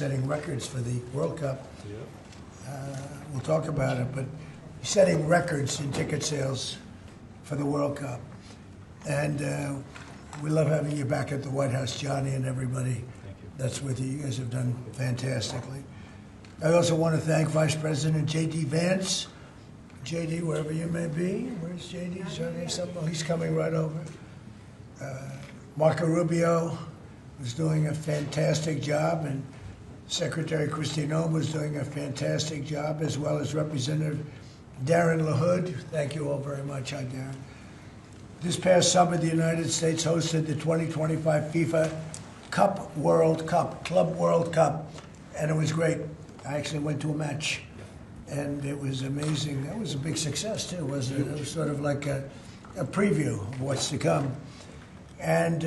setting records for the World Cup. Yeah. We'll talk about it, but setting records in ticket sales for the World Cup. And we love having you back at the White House, Johnny, and everybody that's with you. You guys have done fantastically. I also want to thank Vice President J.D. Vance. J.D., wherever you may be. Where's J.D.? He's coming right over. Marco Rubio was doing a fantastic job, and Secretary Kristi Noem was doing a fantastic job, as well as Representative Darren LaHood. Thank you all very much. Hi, Darren. This past summer, the United States hosted the 2025 FIFA Club World Cup, and it was great. I actually went to a match, and it was amazing. That was a big success, too, wasn't it? It was sort of like a preview of what's to come. And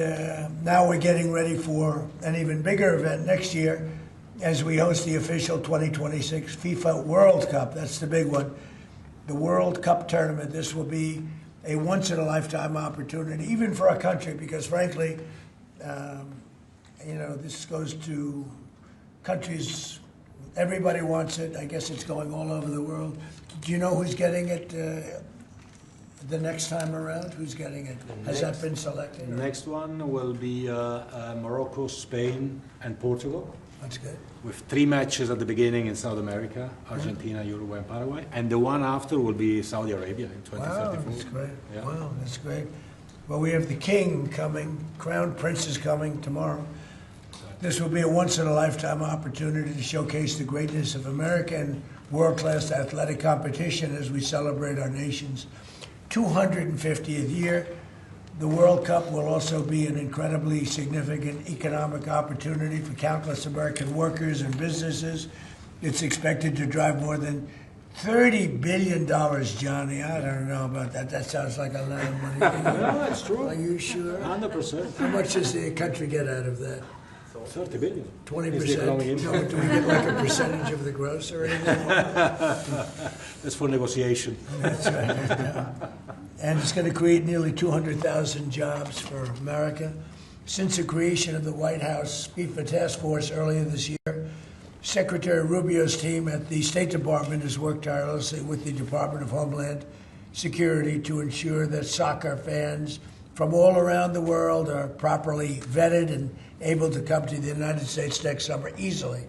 now we're getting ready for an even bigger event next year as we host the official 2026 FIFA World Cup. That's the big one. The World Cup tournament. This will be a once-in-a-lifetime opportunity, even for our country, because frankly, this goes to countries, everybody wants it. I guess it's going all over the world. Do you know who's getting it the next time around? Who's getting it? Has that been selected? The next one will be Morocco, Spain, and Portugal. That's good. With 3 matches at the beginning in South America, Argentina, Uruguay, and Paraguay. And the one after will be Saudi Arabia in 2034. Wow, that's great. Yeah. Wow, that's great. Well, we have the king coming. Crown Prince is coming tomorrow. This will be a once-in-a-lifetime opportunity to showcase the greatness of American world-class athletic competition as we celebrate our nation's 250th year. The World Cup will also be an incredibly significant economic opportunity for countless American workers and businesses. It's expected to drive more than $30 billion, Johnny. I don't know about that. That sounds like a lot of money. No, that's true. Are you sure? 100%. How much does the country get out of that? 30 billion. 20%? No, do we get like a percentage of the gross or anything? That's for negotiation. That's right. Yeah. And it's going to create nearly 200,000 jobs for America. Since the creation of the White House FIFA Task Force earlier this year, Secretary Rubio's team at the State Department has worked tirelessly with the Department of Homeland Security to ensure that soccer fans from all around the world are properly vetted and able to come to the United States next summer easily.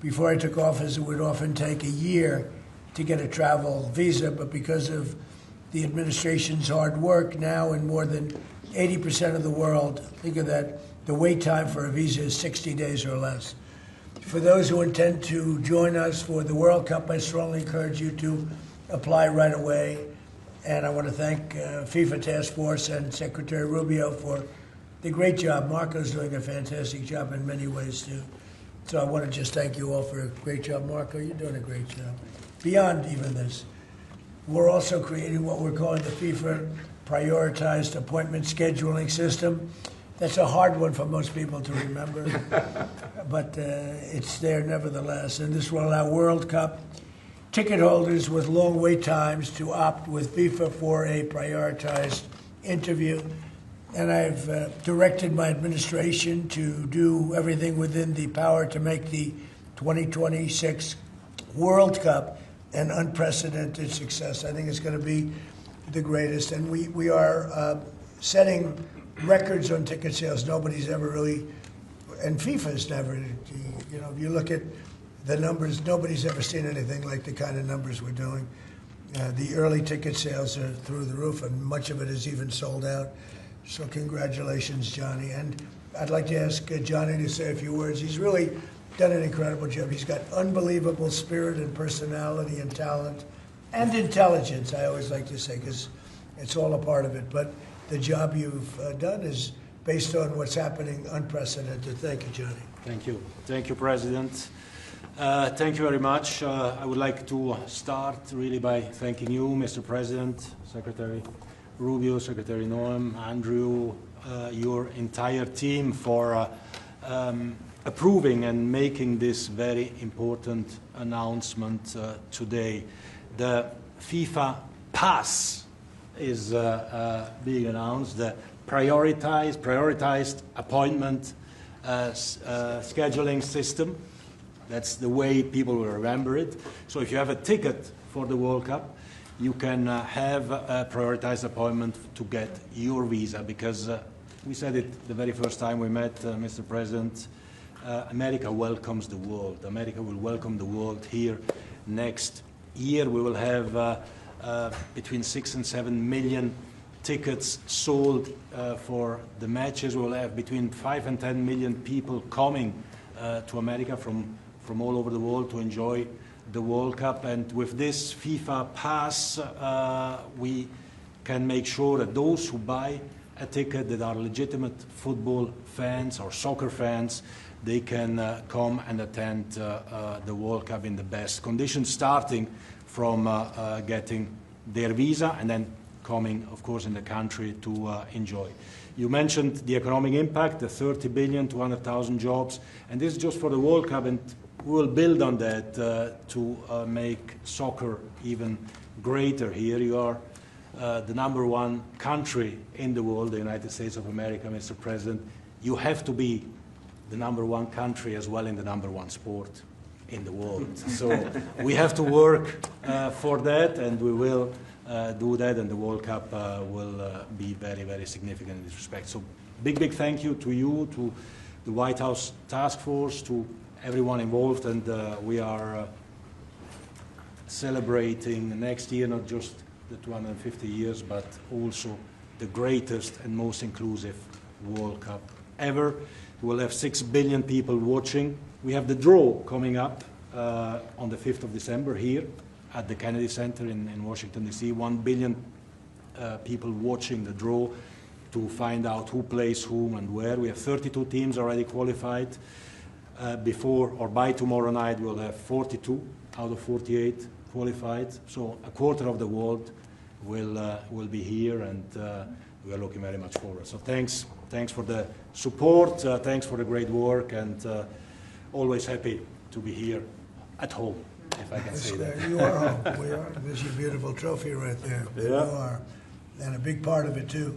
Before I took office, it would often take a year to get a travel visa, but because of the administration's hard work, now in more than 80% of the world, think of that, the wait time for a visa is 60 days or less. For those who intend to join us for the World Cup, I strongly encourage you to apply right away. And I want to thank FIFA Task Force and Secretary Rubio for the great job. Marco's doing a fantastic job in many ways, too. So I want to just thank you all for a great job. Marco, you're doing a great job. Beyond even this, we're also creating what we're calling the FIFA Prioritized Appointment Scheduling System. That's a hard one for most people to remember, but it's there nevertheless. And this will allow World Cup ticket holders with long wait times to opt with FIFA for a prioritized interview. And I've directed my administration to do everything within the power to make the 2026 World Cup an unprecedented success. I think it's going to be the greatest. And we are setting records on ticket sales. Nobody's ever really, and FIFA's never, if you look at the numbers, nobody's ever seen anything like the kind of numbers we're doing. The early ticket sales are through the roof, and much of it is even sold out. So congratulations, Johnny. And I'd like to ask Johnny to say a few words. He's really done an incredible job. He's got unbelievable spirit and personality and talent and intelligence, I always like to say, because it's all a part of it. But the job you've done is based on what's happening, unprecedented. Thank you, Johnny. Thank you. Thank you, President. Thank you very much. I would like to start really by thanking you, Mr. President, Secretary Rubio, Secretary Noem, Andrew, your entire team for approving and making this very important announcement today. The FIFA Pass is being announced, the prioritized appointment scheduling system. That's the way people will remember it. So if you have a ticket for the World Cup, you can have a prioritized appointment to get your visa, because we said it the very first time we met, Mr. President, America welcomes the world. America will welcome the world here next year. We will have between 6 and 7 million tickets sold for the matches. We will have between 5 and 10 million people coming to America from all over the world to enjoy the World Cup. And with this FIFA pass, we can make sure that those who buy a ticket that are legitimate football fans or soccer fans, they can come and attend the World Cup in the best conditions, starting from getting their visa and then coming, of course, in the country to enjoy. You mentioned the economic impact, the 30 billion, 200,000 jobs, and this is just for the World Cup, and we will build on that to make soccer even greater here. You are the #1 country in the world, the United States of America, Mr. President. You have to be the #1 country as well in the #1 sport in the world. So we have to work for that, and we will do that, and the World Cup will be very, very significant in this respect. So big thank you to you, to the White House Task Force, to everyone involved, and we are celebrating next year not just the 250 years, but also the greatest and most inclusive World Cup ever. We'll have 6 billion people watching. We have the draw coming up on the 5th of December here at the Kennedy Center in Washington, D.C. 1 billion people watching the draw to find out who plays whom and where. We have 32 teams already qualified. Before or by tomorrow night, we'll have 42 out of 48 qualified. So a quarter of the world will be here, and we are looking very much forward. So thanks for the support, thanks for the great work, and always happy to be here at home, if I can say that. You are home. We are. There's your beautiful trophy right there. Yeah. You are. And a big part of it, too.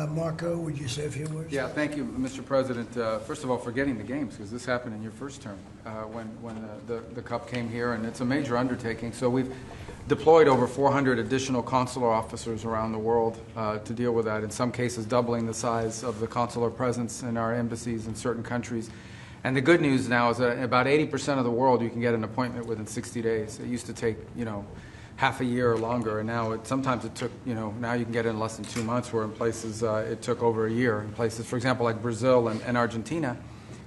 Marco, would you say a few words? Yeah, thank you, Mr. President. First of all, for getting the games, because this happened in your first term when the Cup came here, and it's a major undertaking. So we've deployed over 400 additional consular officers around the world to deal with that, in some cases doubling the size of the consular presence in our embassies in certain countries. And the good news now is that about 80% of the world you can get an appointment within 60 days. It used to take, half a year or longer, and now sometimes it took, now you can get it in less than 2 months, where in places it took over a year. In places, for example, like Brazil and Argentina,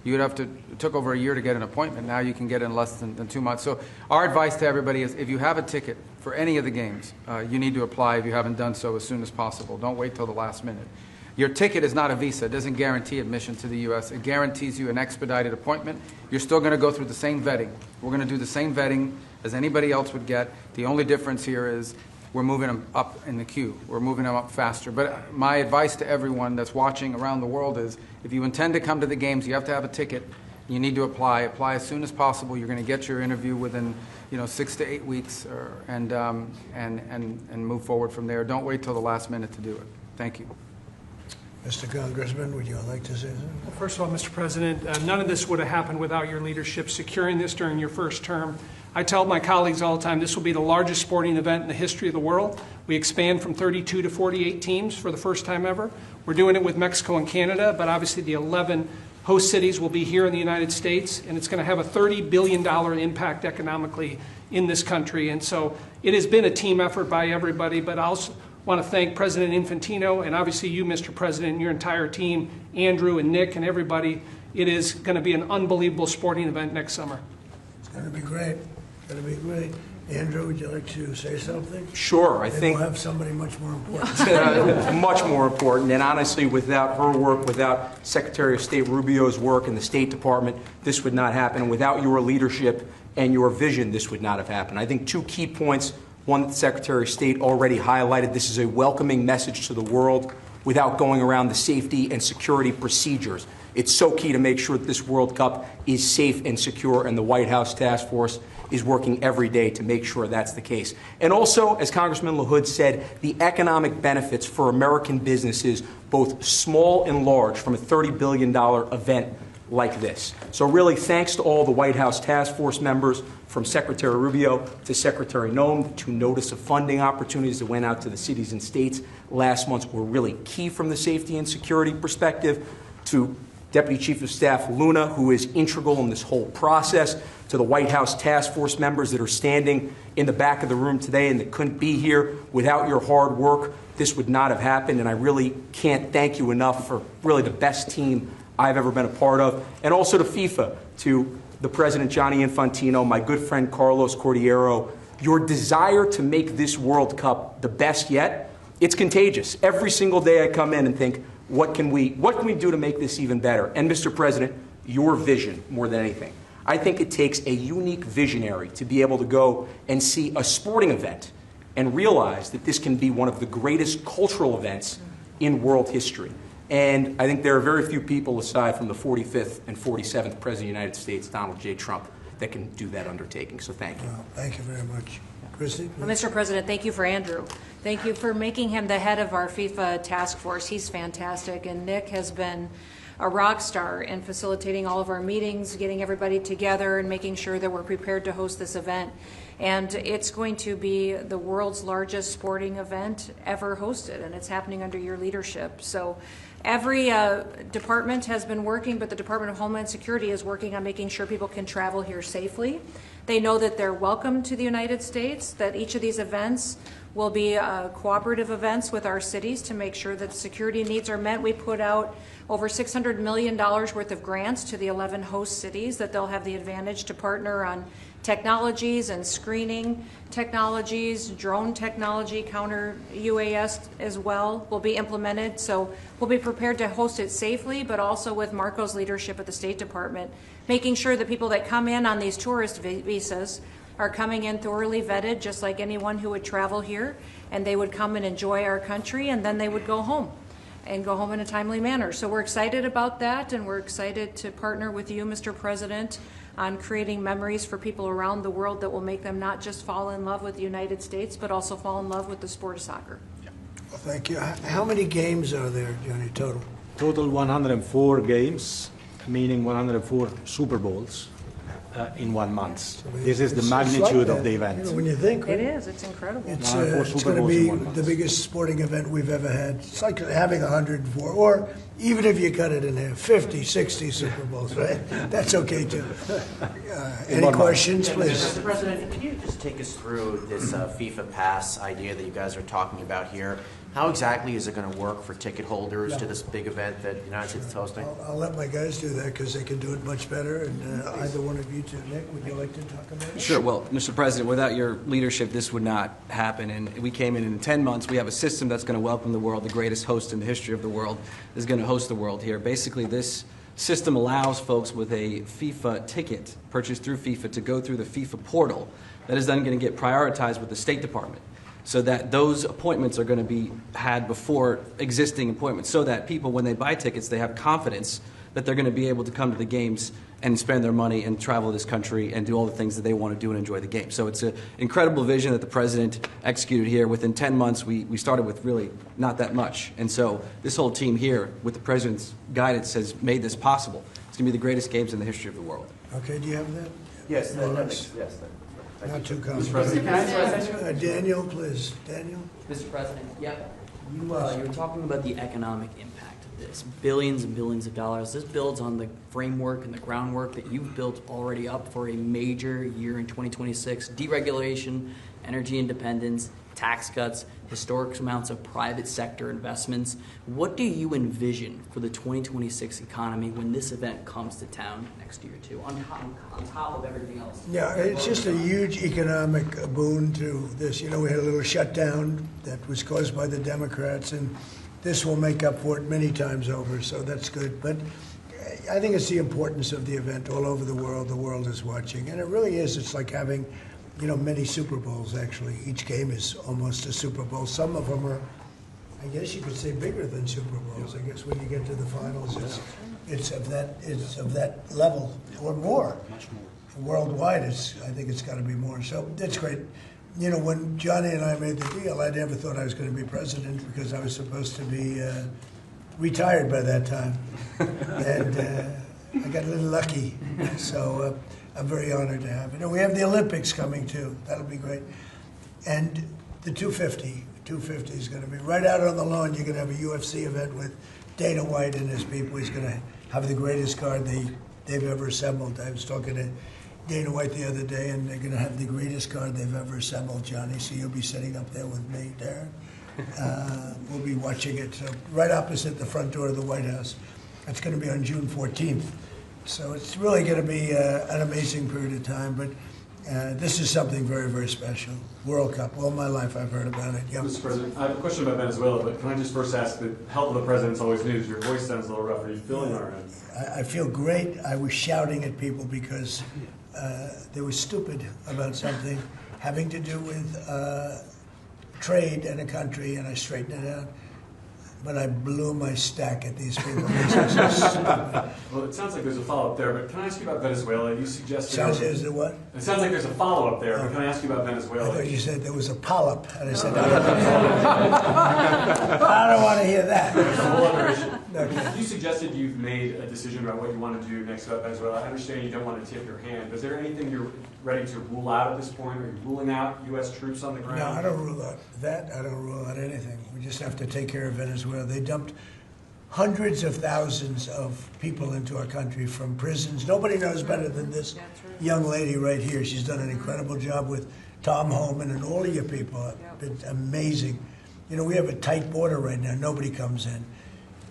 it took over a year to get an appointment. Now you can get it in less than 2 months. So our advice to everybody is, if you have a ticket for any of the games, you need to apply if you haven't done so as soon as possible. Don't wait till the last minute. Your ticket is not a visa. It doesn't guarantee admission to the U.S. It guarantees you an expedited appointment. You're still going to go through the same vetting. We're going to do the same vetting as anybody else would get. The only difference here is we're moving them up in the queue. We're moving them up faster. But my advice to everyone that's watching around the world is, if you intend to come to the games, you have to have a ticket. You need to apply. Apply as soon as possible. You're going to get your interview within 6 to 8 weeks, and move forward from there. Don't wait till the last minute to do it. Thank you. Mr. Congressman, would you like to say something? Well, first of all, Mr. President, none of this would have happened without your leadership securing this during your first term. I tell my colleagues all the time, this will be the largest sporting event in the history of the world. We expand from 32 to 48 teams for the first time ever. We're doing it with Mexico and Canada, but obviously the 11 host cities will be here in the United States, and it's going to have a $30 billion impact economically in this country. And so it has been a team effort by everybody, but I also want to thank President Infantino and obviously you, Mr. President, and your entire team, Andrew and Nick and everybody. It is going to be an unbelievable sporting event next summer. It's going to be great. It's going to be great. Andrew, would you like to say something? Sure, I Maybe think we'll have somebody much more important. much more important. And honestly, without her work, without Secretary of State Rubio's work in the State Department, this would not happen. Without your leadership and your vision, this would not have happened. I think 2 key points. One that the Secretary of State already highlighted. This is a welcoming message to the world without going around the safety and security procedures. It's so key to make sure that this World Cup is safe and secure, and the White House Task Force is working every day to make sure that's the case. And also, as Congressman LaHood said, the economic benefits for American businesses, both small and large, from a $30 billion event like this. So really, thanks to all the White House task force members, from Secretary Rubio to Secretary Noem. The 2 notice of funding opportunities that went out to the cities and states last month were really key from the safety and security perspective. To Deputy Chief of Staff Luna, who is integral in this whole process, to the White House task force members that are standing in the back of the room today and that couldn't be here. Without your hard work, this would not have happened, and I really can't thank you enough for really the best team I've ever been a part of. And also to FIFA, to the President Gianni Infantino, my good friend Carlos Cordiero. Your desire to make this World Cup the best yet, it's contagious. Every single day I come in and think, what can we do to make this even better? And Mr. President, your vision more than anything. I think it takes a unique visionary to be able to go and see a sporting event and realize that this can be one of the greatest cultural events in world history. And I think there are very few people, aside from the 45th and 47th President of the United States, Donald J. Trump, that can do that undertaking. So thank you. Well, thank you very much. Christy? Well, Mr. President, thank you for Andrew. Thank you for making him the head of our FIFA task force. He's fantastic. And Nick has been a rock star in facilitating all of our meetings, getting everybody together, and making sure that we're prepared to host this event. And it's going to be the world's largest sporting event ever hosted, and it's happening under your leadership. So every department has been working, but the Department of Homeland Security is working on making sure people can travel here safely. They know that they're welcome to the United States, that each of these events will be cooperative events with our cities to make sure that security needs are met. We put out over $600 million worth of grants to the 11 host cities that they'll have the advantage to partner on technologies and screening technologies, drone technology, counter UAS as well will be implemented. So we'll be prepared to host it safely, but also with Marco's leadership at the State Department, making sure that people that come in on these tourist visas are coming in thoroughly vetted, just like anyone who would travel here, and they would come and enjoy our country, and then they would go home and go home in a timely manner. So we're excited about that, and we're excited to partner with you, Mr. President, on creating memories for people around the world that will make them not just fall in love with the United States, but also fall in love with the sport of soccer. Well, thank you. How many games are there, Johnny, total? Total 104 games, meaning 104 Super Bowls in 1 month. This is the magnitude of the event. You know, when you think, It is. It's incredible. it's, 104 it's Super going to Bowls in be 1 month. the biggest sporting event we've ever had. It's like having 104, or even if you cut it in half, 50, 60 Super Bowls, right? That's okay, too. Any 1 month. questions, please? Mr. President, can you just take us through this FIFA Pass idea that you guys are talking about here? How exactly is it going to work for ticket holders to this big event that the United States is hosting? I'll let my guys do that because they can do it much better. And either one of you two, Nick, would you like to talk about it? Sure. Well, Mr. President, without your leadership, this would not happen. And we came in 10 months. We have a system that's going to welcome the world. The greatest host in the history of the world is going to host the world here. Basically, this system allows folks with a FIFA ticket purchased through FIFA to go through the FIFA portal. That is then going to get prioritized with the State Department, so that those appointments are going to be had before existing appointments, so that people, when they buy tickets, they have confidence that they're going to be able to come to the games and spend their money and travel this country and do all the things that they want to do and enjoy the game. So it's an incredible vision that the President executed here. Within 10 months, we started with really not that much. And so this whole team here, with the President's guidance, has made this possible. It's going to be the greatest games in the history of the world. Okay, do you have that? Yes, Yes. Not too complicated. Daniel, please. Daniel? Mr. President, yep. You were talking about the economic impact of this. Billions and billions of dollars. This builds on the framework and the groundwork that you've built already up for a major year in 2026. Deregulation, energy independence, tax cuts, historic amounts of private sector investments. What do you envision for the 2026 economy when this event comes to town next year, too, on top of everything else? Yeah, it's just a huge economic boon to this. You know, we had a little shutdown that was caused by the Democrats, and this will make up for it many times over, so that's good. But I think it's the importance of the event all over the world is watching. And it really is. It's like having, you know, many Super Bowls, actually. Each game is almost a Super Bowl. Some of them are, I guess you could say, bigger than Super Bowls. I guess when you get to the finals, it's of that level or more. Much more. Worldwide, I think it's got to be more. So that's great. You know, when Johnny and I made the deal, I never thought I was going to be president because I was supposed to be retired by that time. And I got a little lucky, so I'm very honored to have it. And we have the Olympics coming too. That'll be great. And the 250 is going to be right out on the lawn. You're going to have a UFC event with Dana White and his people. He's going to have the greatest card they've ever assembled. I was talking to Dana White the other day, and they're going to have the greatest card they've ever assembled, Johnny. So you'll be sitting up there with me, Darren. We'll be watching it. So right opposite the front door of the White House. It's going to be on June 14th. So it's really going to be an amazing period of time. But this is something very, very special. World Cup. All my life I've heard about it. Yep. Mr. President, I have a question about Venezuela, but can I just first ask, the health of the president's always news. Your voice sounds a little rough. Are you feeling all right? I feel great. I was shouting at people because they were stupid about something having to do with trade in a country, and I straightened it out. But I blew my stack at these people. Well, it sounds like there's a follow-up there, but can I ask you about Venezuela? You suggested... Sounds as the what? It sounds like there's a follow-up there, but can I ask you about I Venezuela? thought you said there was a polyp, and I said, I don't want to hear that. That's a whole other issue. Okay. You suggested you've made a decision about what you want to do next about Venezuela. I understand you don't want to tip your hand, but is there anything you're ready to rule out at this point? Are you ruling out U.S. troops on the ground? No, I don't rule out that. I don't rule out anything. We just have to take care of Venezuela. They dumped hundreds of thousands of people into our country from prisons. Nobody knows better than this young lady right here. She's done an incredible job with Tom Homan and all of your people. It's amazing. You know, we have a tight border right now. Nobody comes in.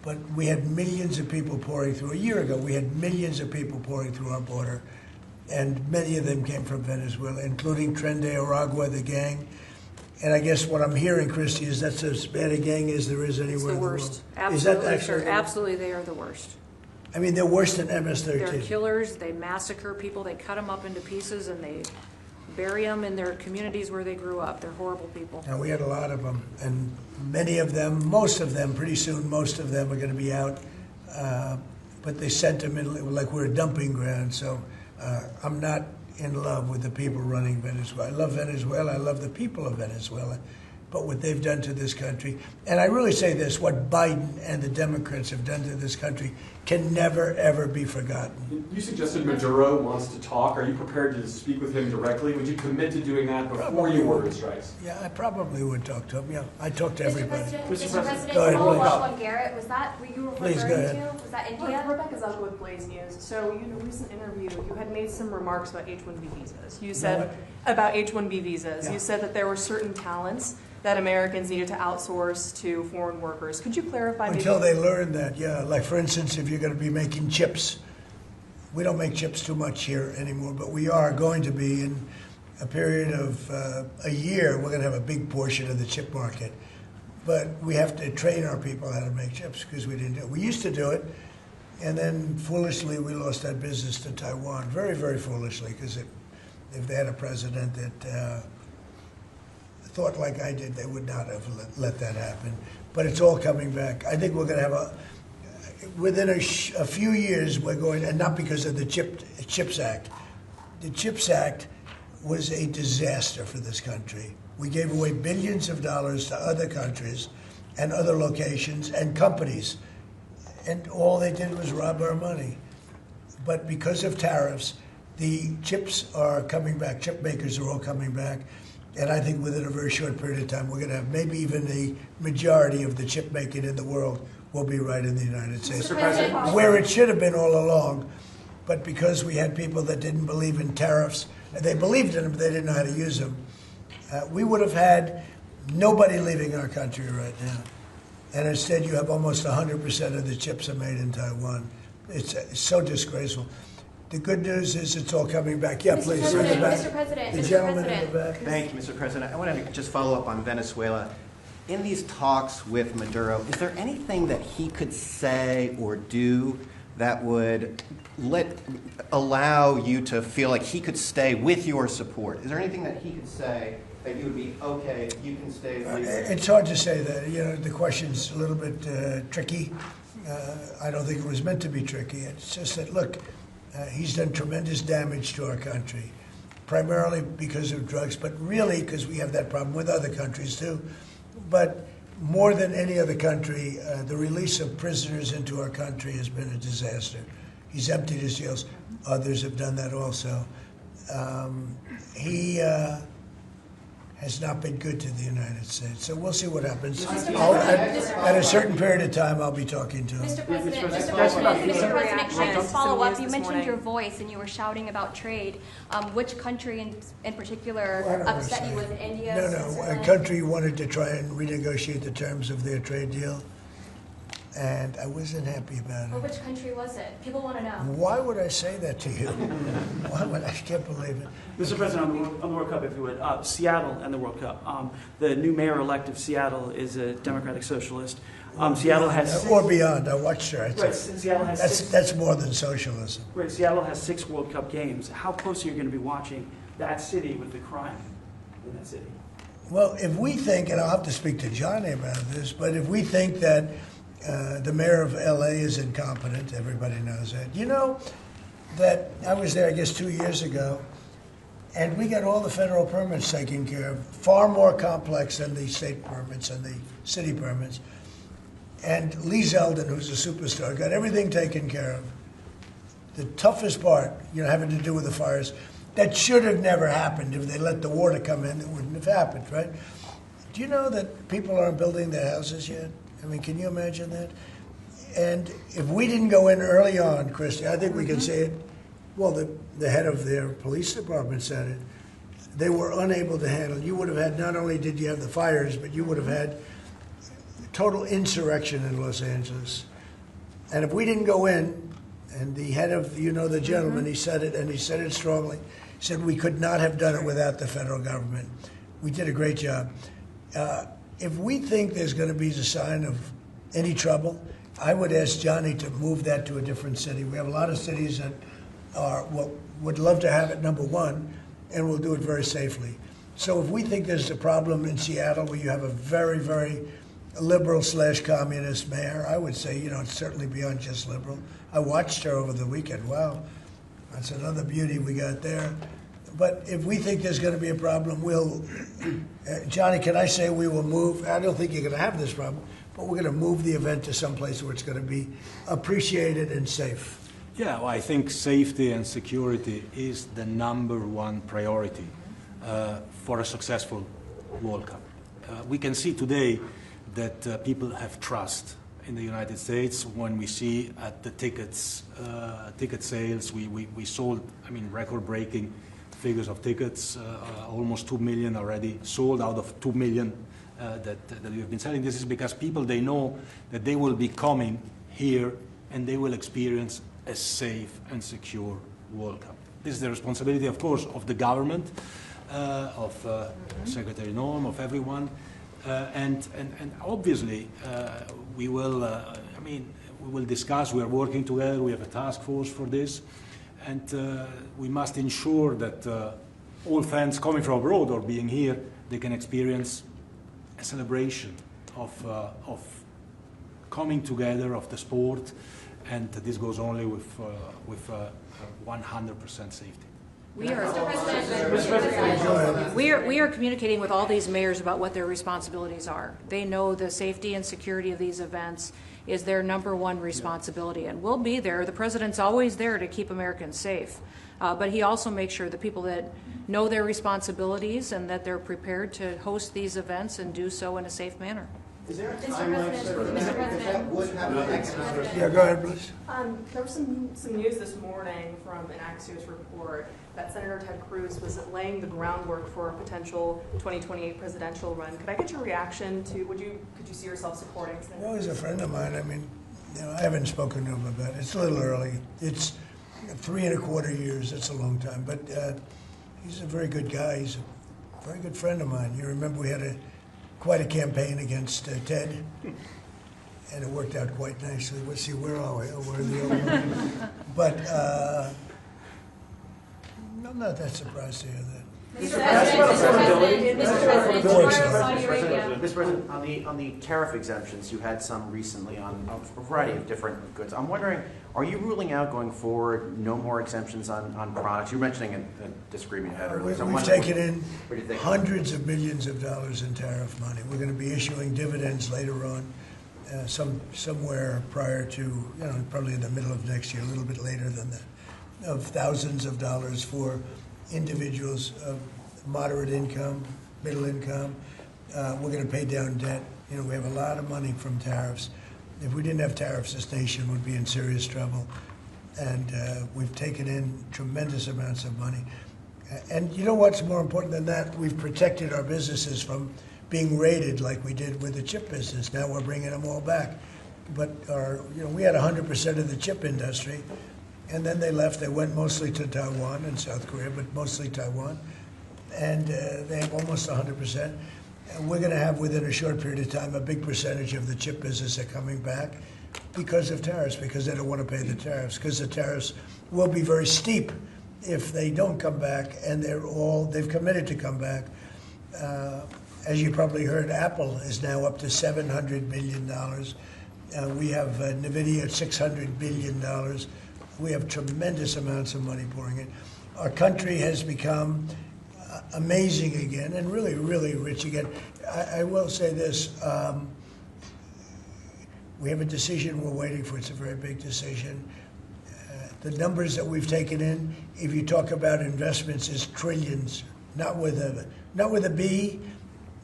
But we had millions of people pouring through. A year ago, we had millions of people pouring through our border. And many of them came from Venezuela, including Tren de Aragua, the gang. And I guess what I'm hearing, Christy, is that's as bad a gang as there is anywhere It's the in the worst. world. Absolutely, Is that actually? sir. Absolutely, they are the worst. I mean, they're worse than They're MS-13. killers. They massacre people. They cut them up into pieces and they bury them in their communities where they grew up. They're horrible people. And we had a lot of them, and many of them, most of them, pretty soon, most of them are going to be out. But they sent them in like we're a dumping ground. So I'm not in love with the people running Venezuela. I love Venezuela. I love the people of Venezuela. But what they've done to this country, and I really say this, what Biden and the Democrats have done to this country can never, ever be forgotten. You suggested Maduro wants to talk. Are you prepared to speak with him directly? Would you commit to doing that before you order strikes? Yeah, I probably would talk to him. Yeah, I talk to everybody. Mr. President, Go ahead, follow please. up on Garrett, was that what you were Please, referring go ahead. to? Was that India? Rebecca Zucco with Blaze News. So, in a recent interview, you had made some remarks about H-1B visas. You said about H-1B visas. Yeah. You said that there were certain talents that Americans needed to outsource to foreign workers. Could you clarify? Until they learn that, yeah. Like, for instance, if you're going to be making chips, we don't make chips too much here anymore, but we are going to be in a period of a year. We're going to have a big portion of the chip market. But we have to train our people how to make chips because we didn't do it. We used to do it, and then foolishly we lost that business to Taiwan. Very, very foolishly, because if they had a president that thought like I did, they would not have let that happen. But it's all coming back. I think we're going to have within a few years, we're going, and not because of the CHIPS Act. The CHIPS Act was a disaster for this country. We gave away billions of dollars to other countries and other locations and companies, and all they did was rob our money. But because of tariffs, the chips are coming back. Chip makers are all coming back. And I think within a very short period of time, we're going to have maybe even the majority of the chip making in the world will be right in the United States. Where it should have been all along. But because we had people that didn't believe in tariffs, they believed in them, but they didn't know how to use them, we would have had nobody leaving our country right now. And instead, you have almost 100% of the chips are made in Taiwan. It's so disgraceful. The good news is it's all coming back. Yeah, please. Mr. President, the Mr. gentleman President. in the back. Thank you, Mr. President. I wanted to just follow up on Venezuela. In these talks with Maduro, is there anything that he could say or do that would allow you to feel like he could stay with your support? Is there anything that he could say that you would be, okay, you can stay legally? It's hard to say that. You know, the question's a little bit tricky. I don't think it was meant to be tricky. It's just that, look, he's done tremendous damage to our country, primarily because of drugs, but really because we have that problem with other countries too. But more than any other country, the release of prisoners into our country has been a disaster. He's emptied his jails. Others have done that also. He has not been good to the United States. So we'll see what happens. At a certain period of time, I'll be talking to him. Mr. President, can I just follow up? You mentioned your voice and you were shouting about trade. Which country in particular upset you? Was it India? No, a country wanted to try and renegotiate the terms of their trade deal, and I wasn't happy about Or it. which country was it? People want to know. Why would I say that to you? Why would I can't believe it. Mr. President, on the World Cup, if you would, Seattle and the World Cup. The new mayor-elect of Seattle is a Democratic Socialist. Seattle has Or beyond. I watched her. right. Seattle has That's more than socialism. Right. Seattle has 6 World Cup games. How close are you going to be watching that city with the crime in that city? Well, if we think, and I'll have to speak to Johnny about this, but if we think that the mayor of L.A. is incompetent, everybody knows that. You know that I was there, I guess, 2 years ago, and we got all the federal permits taken care of, far more complex than the state permits and the city permits. And Lee Zeldin, who's a superstar, got everything taken care of. The toughest part, having to do with the fires, that should have never happened. If they let the water come in, it wouldn't have happened, right? Do you know that people aren't building their houses yet? I mean, can you imagine that? And if we didn't go in early on, Christy, I think we can say it. Well, the head of their police department said it. They were unable to handle. You would have had, not only did you have the fires, but you would have had total insurrection in Los Angeles. And if we didn't go in, and the head of, the gentleman, he said it, and he said it strongly, he said we could not have done it without the federal government. We did a great job. If we think there's going to be a sign of any trouble, I would ask Johnny to move that to a different city. We have a lot of cities that would love to have it number one, and we'll do it very safely. So if we think there's a problem in Seattle where you have a very, very liberal/communist mayor, I would say, it's certainly beyond just liberal. I watched her over the weekend. Wow, that's another beauty we got there. But if we think there's going to be a problem, Johnny, can I say we will move? I don't think you're going to have this problem, but we're going to move the event to someplace where it's going to be appreciated and safe. Yeah, well, I think safety and security is the #1 priority for a successful World Cup. We can see today that people have trust in the United States when we see at the ticket sales, we sold, record-breaking figures of tickets, almost 2 million already sold out of 2 million that we have been selling. This is because people, they know that they will be coming here and they will experience a safe and secure World Cup. This is the responsibility, of course, of the government, of Secretary Norm, of everyone, and obviously we will. We will discuss. We are working together. We have a task force for this, and we must ensure that all fans coming from abroad or being here, they can experience a celebration of coming together of the sport, and this goes only with 100% safety. We are communicating with all these mayors about what their responsibilities are. They know the safety and security of these events is their #1 responsibility, and we'll be there. The president's always there to keep Americans safe, but he also makes sure that people that know their responsibilities and that they're prepared to host these events and do so in a safe manner. Is there a Mr. timeline? President, Mr. President. Would have an extra. Yeah, go ahead, please. There was some news this morning from an Axios report that Senator Ted Cruz was laying the groundwork for a potential 2028 presidential run. Could I get your reaction to, could you see yourself supporting Senator Well, he's a Cruz? friend of mine. I haven't spoken to him about it. It's a little early. It's 3¼ years. That's a long time. But he's a very good guy. He's a very good friend of mine. You remember we had quite a campaign against Ted, and it worked out quite nicely. Let's see, where are we? Oh, we're in the other one. But I'm not that surprised to hear that. Mr. President, Mr. President, on the tariff exemptions, you had some recently on a variety of different goods. I'm wondering, are you ruling out going forward no more exemptions on products? You were mentioning a disagreement you had earlier. So I'm We've wondering, taken in what do you think? hundreds of millions of dollars in tariff money. We're going to be issuing dividends later on. somewhere prior to, probably in the middle of next year, a little bit later than that, of thousands of dollars for individuals of moderate income, middle income. We're going to pay down debt. We have a lot of money from tariffs. If we didn't have tariffs, this nation would be in serious trouble. And we've taken in tremendous amounts of money. And you know what's more important than that? We've protected our businesses from being raided like we did with the chip business. Now we're bringing them all back. But we had 100% of the chip industry, and then they left. They went mostly to Taiwan and South Korea, but mostly Taiwan. And they have almost 100%. And we're going to have, within a short period of time, a big percentage of the chip business are coming back because of tariffs, because they don't want to pay the tariffs, because the tariffs will be very steep if they don't come back, and they've committed to come back. As you probably heard, Apple is now up to $700 billion. We have NVIDIA at $600 billion. We have tremendous amounts of money pouring in. Our country has become amazing again and really, really rich again. I will say this. We have a decision we're waiting for. It's a very big decision. The numbers that we've taken in, if you talk about investments, is trillions, not with a B,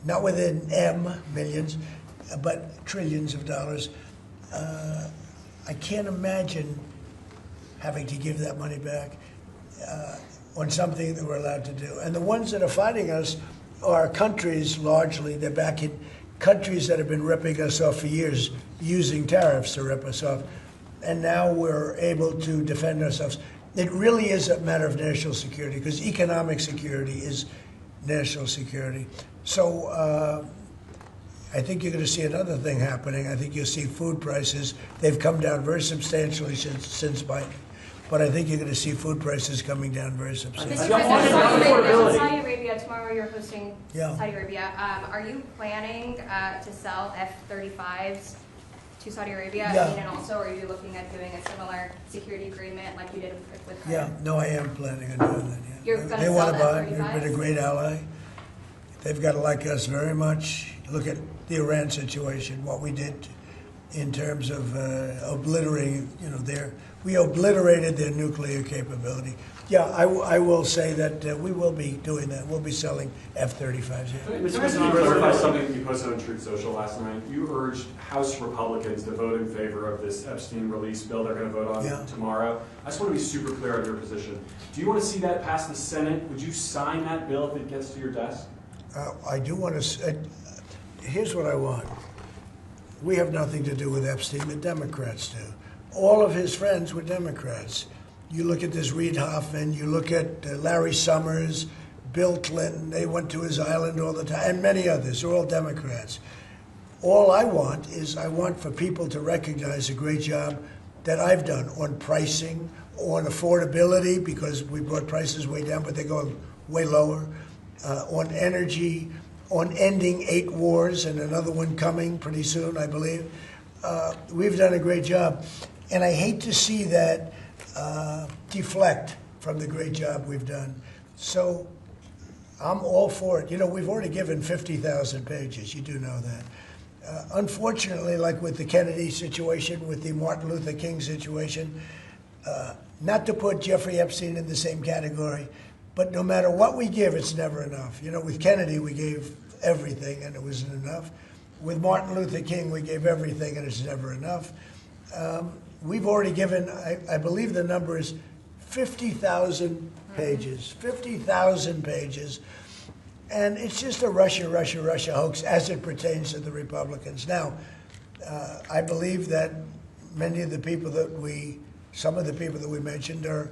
not with an M, millions, but trillions of dollars. I can't imagine having to give that money back on something that we're allowed to do. And the ones that are fighting us are countries, largely. They're back in countries that have been ripping us off for years, using tariffs to rip us off. And now we're able to defend ourselves. It really is a matter of national security, because economic security is national security. So I think you're going to see another thing happening. I think you'll see food prices. They've come down very substantially since Biden. But I think you're going to see food prices coming down very substantially. Saudi Arabia, tomorrow you're hosting Saudi Arabia. Are you planning to sell F-35s to Saudi Arabia? Yeah. And also, are you looking at doing a similar security agreement like you did with Qatar? Yeah, no, I am planning on doing that, yeah. You're going to They sell want to buy. F-35s? They've been a great ally. They've got to like us very much. Look at the Iran situation, what we did in terms of obliterating, we obliterated their nuclear capability. Yeah, I will say that we will be doing that. We'll be selling F-35s. Yeah. Mr. President, you clarified something you posted on Truth Social last night. You urged House Republicans to vote in favor of this Epstein release bill they're going to vote on tomorrow. I just want to be super clear on your position. Do you want to see that pass the Senate? Would you sign that bill if it gets to your desk? I do want to. Here's what I want. We have nothing to do with Epstein. The Democrats do. All of his friends were Democrats. You look at this Reid Hoffman, you look at Larry Summers, Bill Clinton, they went to his island all the time, and many others. They're all Democrats. All I want is for people to recognize the great job that I've done on pricing, on affordability, because we brought prices way down, but they're going way lower, on energy, on ending 8 wars, and another one coming pretty soon, I believe. We've done a great job. And I hate to see that deflect from the great job we've done. So I'm all for it. We've already given 50,000 pages. You do know that. Unfortunately, like with the Kennedy situation, with the Martin Luther King situation, not to put Jeffrey Epstein in the same category, but no matter what we give, it's never enough. With Kennedy, we gave everything, and it wasn't enough. With Martin Luther King, we gave everything, and it's never enough. We've already given, I believe the number is 50,000 pages. 50,000 pages. And it's just a Russia hoax as it pertains to the Republicans. Now, I believe that some of the people that we mentioned are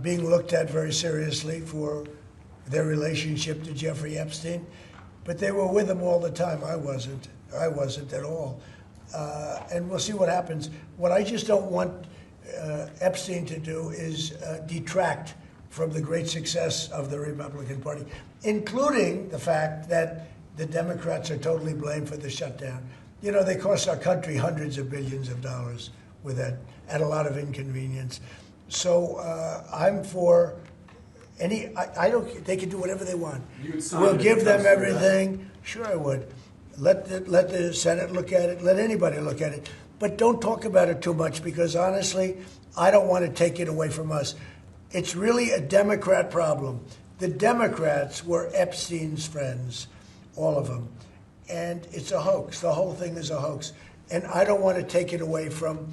being looked at very seriously for their relationship to Jeffrey Epstein. But they were with him all the time. I wasn't at all. And we'll see what happens. What I just don't want Epstein to do is detract from the great success of the Republican Party, including the fact that the Democrats are totally blamed for the shutdown. They cost our country hundreds of billions of dollars with that, at a lot of inconvenience. So I'm for I don't. They can do whatever they want. We'll give them everything. Sure, I would. Let the Senate look at it. Let anybody look at it. But don't talk about it too much because honestly, I don't want to take it away from us. It's really a Democrat problem. The Democrats were Epstein's friends, all of them. And it's a hoax. The whole thing is a hoax. And I don't want to take it away from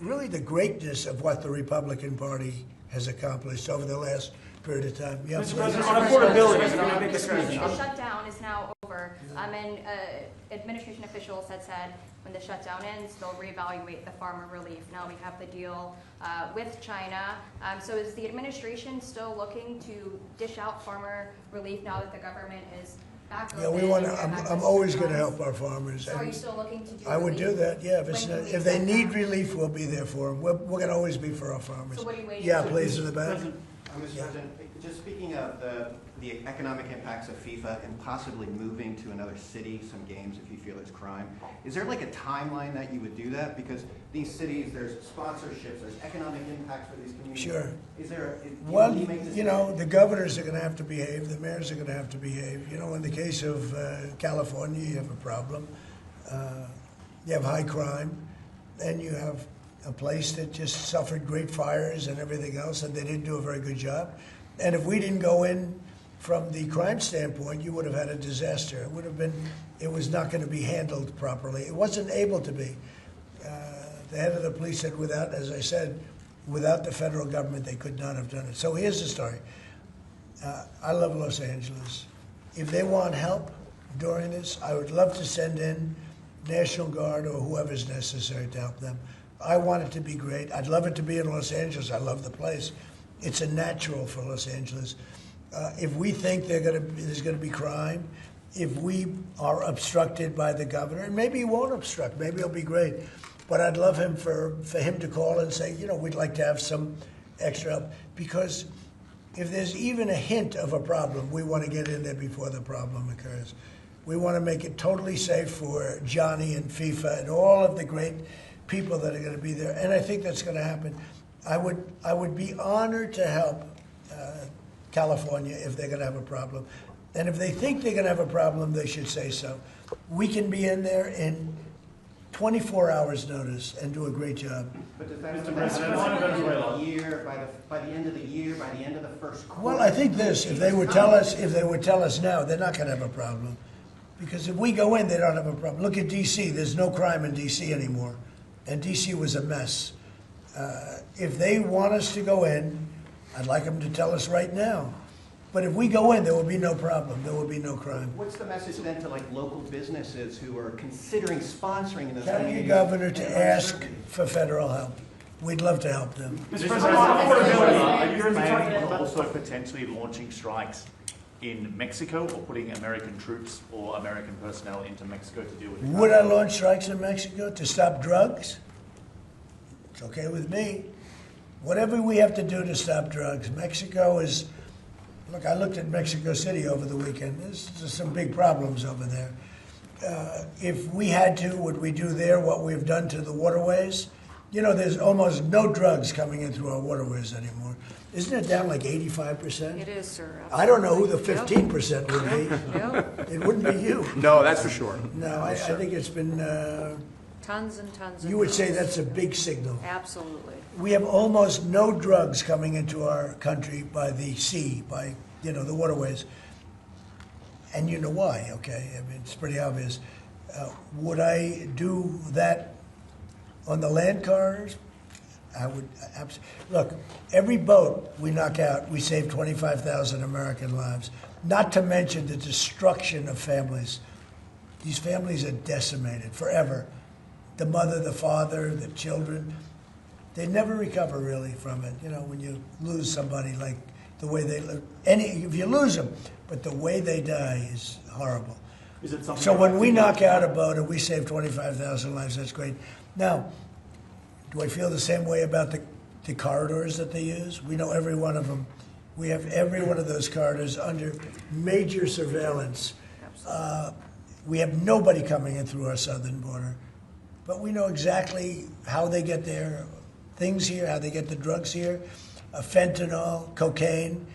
really the greatness of what the Republican Party has accomplished over the last period of time. Yeah, Mr. President, on affordability, The shutdown is now over, and administration officials had said when the shutdown ends, they'll reevaluate the farmer relief. Now we have the deal with China. So is the administration still looking to dish out farmer relief now that the government is back open? Yeah, we want to. I'm always going to help our farmers. So are you still looking to do I would do relief? that. Yeah, if they need relief, we'll be there for them. We're going to always be for our farmers. So what are you waiting Yeah, for? please, in the back. Mr. President, just speaking of the economic impacts of FIFA and possibly moving to another city, some games if you feel there's crime, is there like a timeline that you would do that? Because these cities, there's sponsorships, there's economic impacts for these communities. Sure. Is there Well, you know, the governors are going to have to behave. The mayors are going to have to behave. You know, in the case of California, you have a problem. You have high crime, and you have a place that just suffered great fires and everything else, and they didn't do a very good job. And if we didn't go in from the crime standpoint, you would have had a disaster. It would have been, it was not going to be handled properly. It wasn't able to be. The head of the police said without, as I said, without the federal government, they could not have done it. So here's the story. I love Los Angeles. If they want help during this, I would love to send in National Guard or whoever's necessary to help them. I want it to be great. I'd love it to be in Los Angeles. I love the place. It's a natural for Los Angeles. If we think there's going to be crime, if we are obstructed by the governor, and maybe he won't obstruct, maybe it'll be great. But I'd love him for him to call and say, you know, we'd like to have some extra help. Because if there's even a hint of a problem, we want to get in there before the problem occurs. We want to make it totally safe for Johnny and FIFA and all of the great people that are going to be there, and I think that's going to happen. I would be honored to help California if they're going to have a problem, and if they think they're going to have a problem, they should say so. We can be in there in 24 hours notice and do a great job. But does that mean by the year, by the end of the year, by the end of the first quarter? Well, I think this: if they would tell us now, they're not going to have a problem, because if we go in, they don't have a problem. Look at D.C. There's no crime in D.C. anymore. And D.C. was a mess. If they want us to go in, I'd like them to tell us right now. But if we go in, there will be no problem. There will be no crime. What's the message then to like local businesses who are considering sponsoring those Tell your governor to ask for federal help. We'd love to help them. Mr. President, are you planning on also potentially launching strikes in Mexico or putting American troops or American personnel into Mexico to deal with it? Would I launch strikes in Mexico to stop drugs? It's okay with me. Whatever we have to do to stop drugs. Mexico is, look, I looked at Mexico City over the weekend. There's some big problems over there. If we had to, would we do there what we've done to the waterways? You know, there's almost no drugs coming in through our waterways anymore. Isn't it down like 85%? It is, sir. I don't know who the 15% would be. Yep. It wouldn't be you. No, that's for sure. No, I think it's been, Tons and tons of you would say drugs. that's a big signal. Absolutely. We have almost no drugs coming into our country by the sea, by, you know, the waterways. And you know why, okay? I mean, it's pretty obvious. Would I do that on the land corridors? I would absolutely. Look, every boat we knock out, we save 25,000 American lives. Not to mention the destruction of families. These families are decimated forever. The mother, the father, the children, they never recover really from it. You know, when you lose somebody like the way they live, if you lose them, but the way they die is horrible. Is it something So when we knock out a boat and we save 25,000 lives, that's great. Now, do I feel the same way about the corridors that they use? We know every one of them. We have every one of those corridors under major surveillance. We have nobody coming in through our southern border. But we know exactly how they get their things here, how they get the drugs here, fentanyl, cocaine.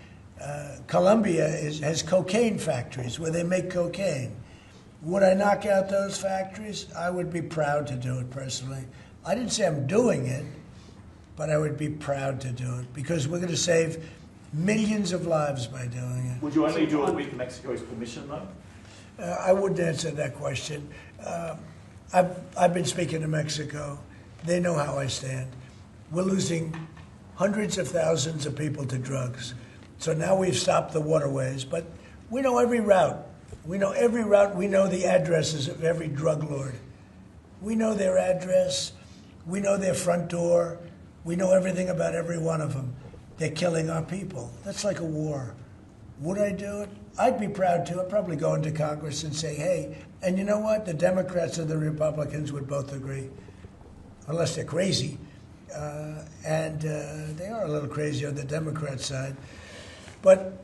Colombia has cocaine factories where they make cocaine. Would I knock out those factories? I would be proud to do it personally. I didn't say I'm doing it, but I would be proud to do it because we're going to save millions of lives by doing it. Would you only do it with Mexico's permission, though? I wouldn't answer that question. I've been speaking to Mexico. They know how I stand. We're losing hundreds of thousands of people to drugs. So now we've stopped the waterways, but we know every route. We know every route. We know the addresses of every drug lord. We know their address. We know their front door. We know everything about every one of them. They're killing our people. That's like a war. Would I do it? I'd be proud to. I'd probably go into Congress and say, hey, and you know what? The Democrats and the Republicans would both agree, unless they're crazy. And they are a little crazy on the Democrat side. But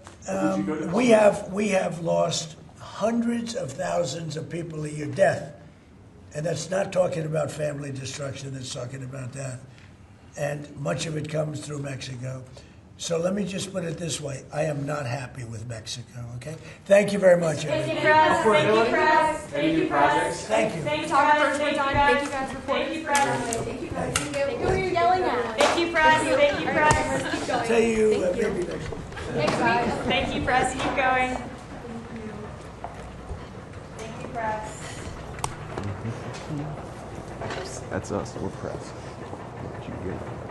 we have lost hundreds of thousands of people a year, death. And that's not talking about family destruction, that's talking about death. And much of it comes through Mexico. So let me just put it this way. I am not happy with Mexico, okay? Thank you very much, everybody. Thank you, Press. Thank you, Press. Any new projects? Thank you. Thank you, Press. Thank you, guys. Thank you, Press. Thank you, Press. Who are you yelling at? Thank you, Press. Thank you, Press. Keep going. Tell you, maybe next week. Next week. Thank you, Press. Keep going. Thank you, Press. That's us. We're press. What you get?